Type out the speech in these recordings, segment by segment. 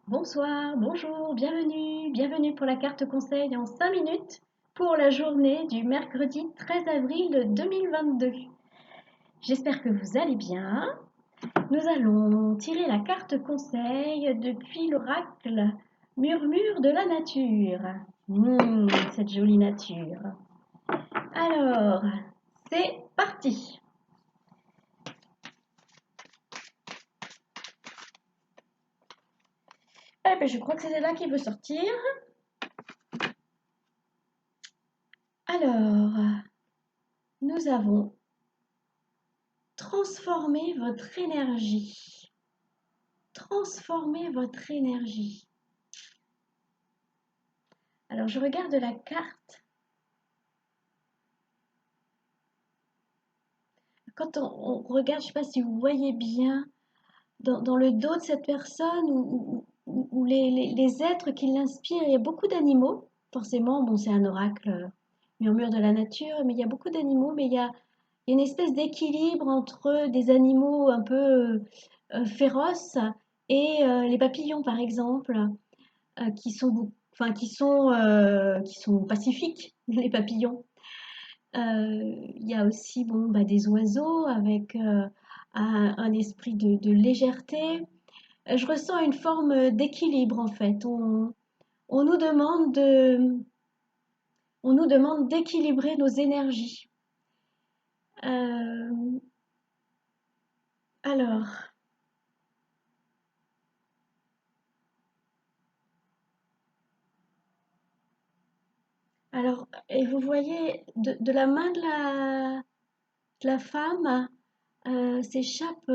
Bonsoir, bonjour, bienvenue pour la carte conseil en 5 minutes pour la journée du mercredi 13 avril 2022. J'espère que vous allez bien. Nous allons tirer la carte conseil depuis l'oracle Murmure de la nature. Cette jolie nature. Alors, c'est parti. Eh ben, je crois que c'est là qui veut sortir. Alors, nous avons transformé votre énergie. Transformez votre énergie. Alors, je regarde la carte. Quand on regarde, je ne sais pas si vous voyez bien, dans le dos de cette personne ou les êtres qui l'inspirent, il y a beaucoup d'animaux. Forcément, bon, c'est un oracle, murmure de la nature, mais il y a beaucoup d'animaux, mais il y a une espèce d'équilibre entre des animaux un peu féroces et les papillons, par exemple, qui sont pacifiques, les papillons. Il y a aussi bon, bah, des oiseaux avec un esprit de légèreté. Je ressens une forme d'équilibre en fait. On nous demande on nous demande d'équilibrer nos énergies. Euh, alors, et vous voyez de la main de la femme s'échappent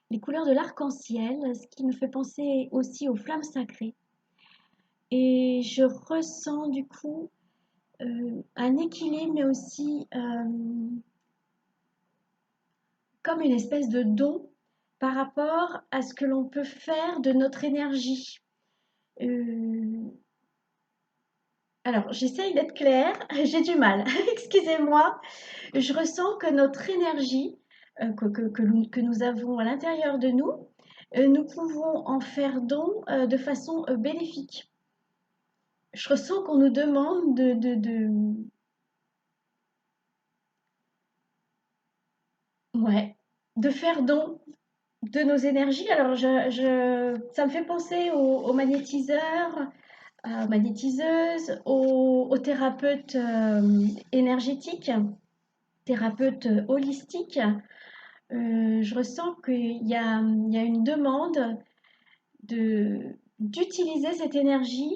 les couleurs de l'arc-en-ciel, ce qui me fait penser aussi aux flammes sacrées. Et je ressens du coup un équilibre, mais aussi comme une espèce de don par rapport à ce que l'on peut faire de notre énergie. Euh, alors, j'essaye d'être claire, j'ai du mal, excusez-moi. Je ressens que notre énergie que nous avons à l'intérieur de nous, nous pouvons en faire don de façon bénéfique. Je ressens qu'on nous demande ouais, de faire don de nos énergies. Alors, ça me fait penser aux magnétiseurs, aux magnétiseuses, aux thérapeutes énergétiques, thérapeutes holistiques. Je ressens qu'il y a une demande d'utiliser cette énergie,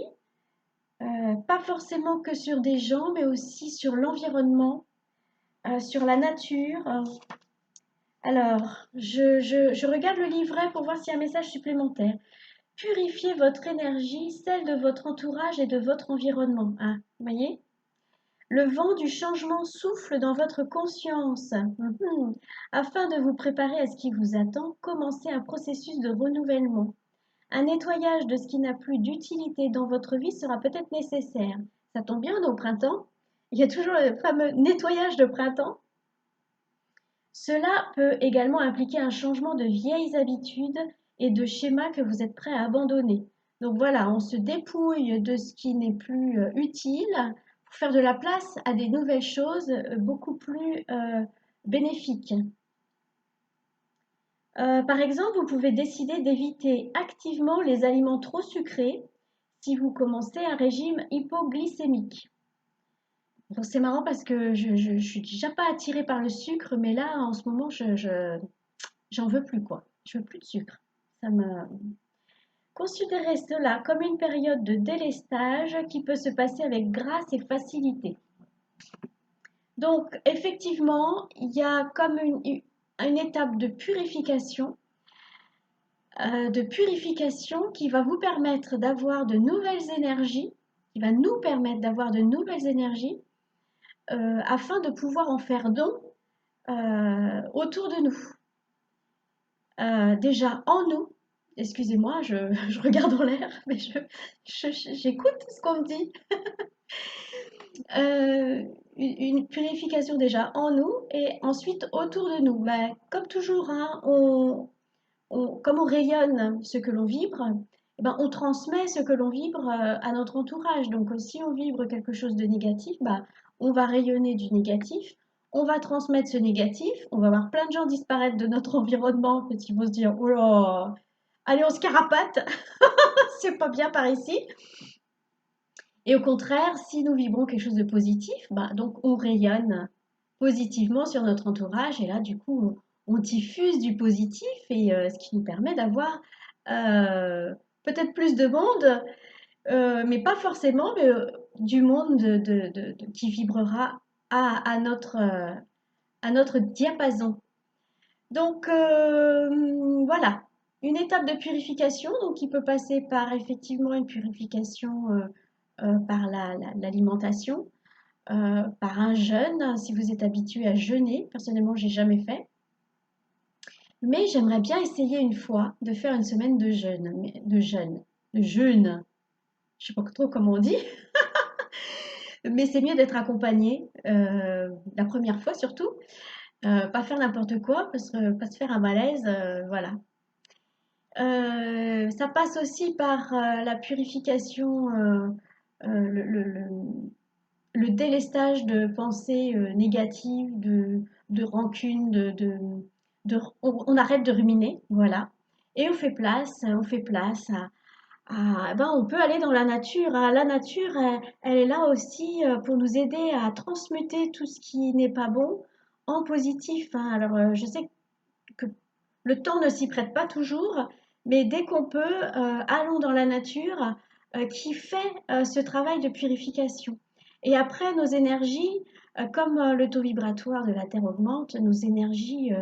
pas forcément que sur des gens, mais aussi sur l'environnement, sur la nature. Alors, je regarde le livret pour voir s'il y a un message supplémentaire. Purifiez votre énergie, celle de votre entourage et de votre environnement. Ah, vous voyez? Le vent du changement souffle dans votre conscience. Afin de vous préparer à ce qui vous attend, commencez un processus de renouvellement. Un nettoyage de ce qui n'a plus d'utilité dans votre vie sera peut-être nécessaire. Ça tombe bien, on est au printemps. Il y a toujours le fameux nettoyage de printemps. Cela peut également impliquer un changement de vieilles habitudes et de schémas que vous êtes prêt à abandonner. Donc voilà, on se dépouille de ce qui n'est plus utile pour faire de la place à des nouvelles choses beaucoup plus bénéfiques. Par exemple, vous pouvez décider d'éviter activement les aliments trop sucrés si vous commencez un régime hypoglycémique. Bon, c'est marrant parce que je suis déjà pas attirée par le sucre, mais là, en ce moment, j'en veux plus, quoi. Je veux plus de sucre. Ça me... Considérez cela comme une période de délestage qui peut se passer avec grâce et facilité. Donc, effectivement, il y a comme une étape de purification qui va vous permettre d'avoir de nouvelles énergies, qui va nous permettre d'avoir de nouvelles énergies afin de pouvoir en faire don autour de nous. Déjà en nous, excusez-moi, je regarde en l'air, mais j'écoute ce qu'on me dit. Une purification déjà en nous et ensuite autour de nous. Ben, comme toujours, hein, comme on rayonne ce que l'on vibre, eh ben, on transmet ce que l'on vibre à notre entourage. Donc, si on vibre quelque chose de négatif, bah, on va rayonner du négatif, on va transmettre ce négatif, on va voir plein de gens disparaître de notre environnement parce qu'ils vont se dire, oh là, allez, on se carapate, c'est pas bien par ici. Et au contraire, si nous vibrons quelque chose de positif, bah, donc on rayonne positivement sur notre entourage et là, du coup, on diffuse du positif et ce qui nous permet d'avoir euh, peut-être plus de monde, mais pas forcément, mais du monde qui vibrera à notre diapason. Donc voilà, une étape de purification donc, qui peut passer par effectivement une purification par l'alimentation, par un jeûne, si vous êtes habitué à jeûner. Personnellement, j'ai jamais fait. Mais j'aimerais bien essayer une fois de faire une semaine de jeûne, de jeûne. Je sais pas trop comment on dit, mais c'est mieux d'être accompagné la première fois surtout. Pas faire n'importe quoi, pas se faire un malaise, voilà. Ça passe aussi par la purification, le délestage de pensées négatives, de rancune, on arrête de ruminer, voilà. Et on fait place ben, on peut aller dans la nature, hein. La nature, elle est là aussi pour nous aider à transmuter tout ce qui n'est pas bon en positif, hein. Alors, je sais que le temps ne s'y prête pas toujours, mais dès qu'on peut, allons dans la nature qui fait ce travail de purification. Et après, nos énergies, comme le taux vibratoire de la Terre augmente, nos énergies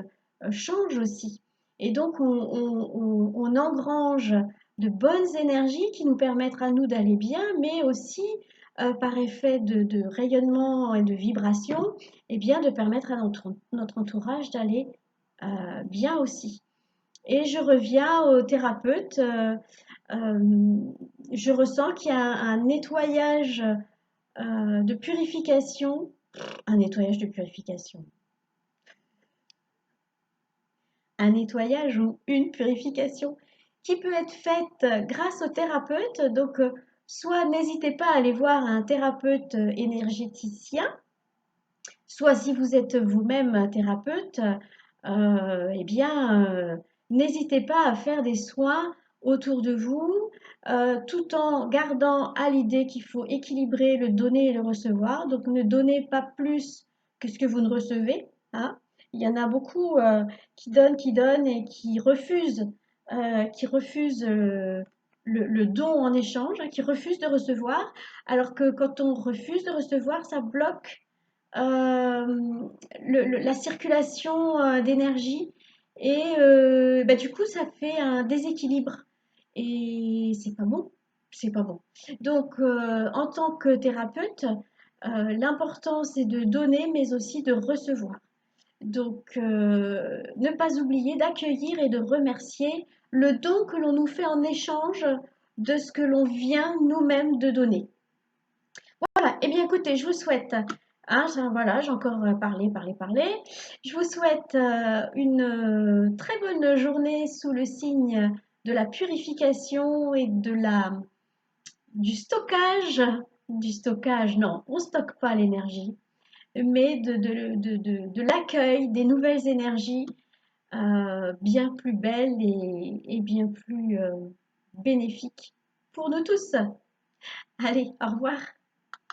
changent aussi. Et donc, on engrange de bonnes énergies qui nous permettent à nous d'aller bien, mais aussi par effet de rayonnement et de vibration, et bien de permettre à notre entourage d'aller bien aussi. Et je reviens au thérapeute. Euh, je ressens qu'il y a un nettoyage de purification, un nettoyage de purification, un nettoyage ou une purification qui peut être faite grâce au thérapeute. Donc, soit n'hésitez pas à aller voir un thérapeute énergéticien, soit si vous êtes vous-même thérapeute, eh bien, n'hésitez pas à faire des soins autour de vous, tout en gardant à l'idée qu'il faut équilibrer le donner et le recevoir. Donc, ne donnez pas plus que ce que vous ne recevez, hein. Il y en a beaucoup qui donnent et qui refusent le don en échange, hein, qui refusent de recevoir, alors que quand on refuse de recevoir, ça bloque la circulation d'énergie et bah, du coup ça fait un déséquilibre et c'est pas bon, c'est pas bon. Donc en tant que thérapeute, l'important c'est de donner mais aussi de recevoir. Donc ne pas oublier d'accueillir et de remercier le don que l'on nous fait en échange de ce que l'on vient nous-mêmes de donner. Voilà, eh bien écoutez, je vous souhaite, hein, voilà, j'ai encore parlé. Je vous souhaite une très bonne journée sous le signe de la purification et du stockage, non, on ne stocke pas l'énergie, mais de l'accueil des nouvelles énergies bien plus belles et bien plus bénéfiques pour nous tous. Allez, au revoir.